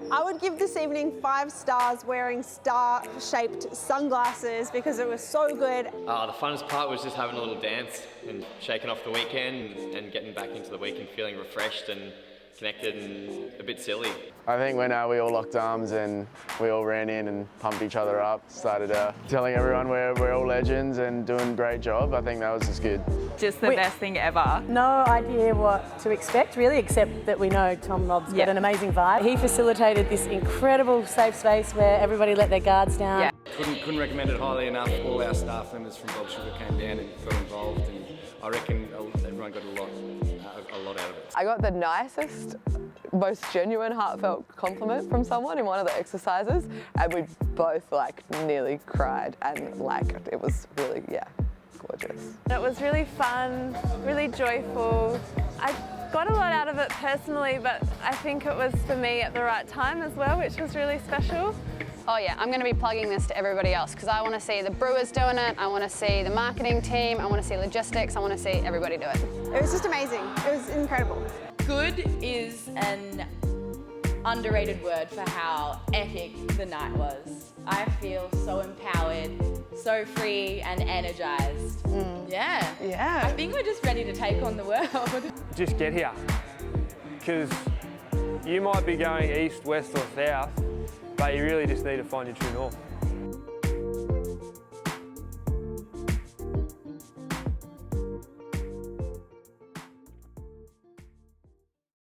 I would give this evening 5 stars wearing star-shaped sunglasses because it was so good. The funnest part was just having a little dance and shaking off the weekend and getting back into the week and feeling refreshed and connected and a bit silly. I think when we all locked arms and we all ran in and pumped each other up, started telling everyone we're all legends and doing a great job, I think that was just good. Just the best thing ever. No idea what to expect really, except that we know Tom Rob's got an amazing vibe. He facilitated this incredible safe space where everybody let their guards down. Yeah. Couldn't recommend it highly enough. All our staff members from Bob Sugar came down and got involved, and I reckon everyone got a lot out of it. I got the nicest, most genuine, heartfelt compliment from someone in one of the exercises, and we both nearly cried, and it was really, gorgeous. It was really fun, really joyful. I got a lot out of it personally, but I think it was for me at the right time as well, which was really special. Oh yeah, I'm going to be plugging this to everybody else because I want to see the brewers doing it, I want to see the marketing team, I want to see logistics, I want to see everybody do it. It was just amazing. It was incredible. Good is an underrated word for how epic the night was. I feel so empowered, so free and energized. Yeah. I think we're just ready to take on the world. Just get here, because you might be going east, west or south, but you really just need to find your true north.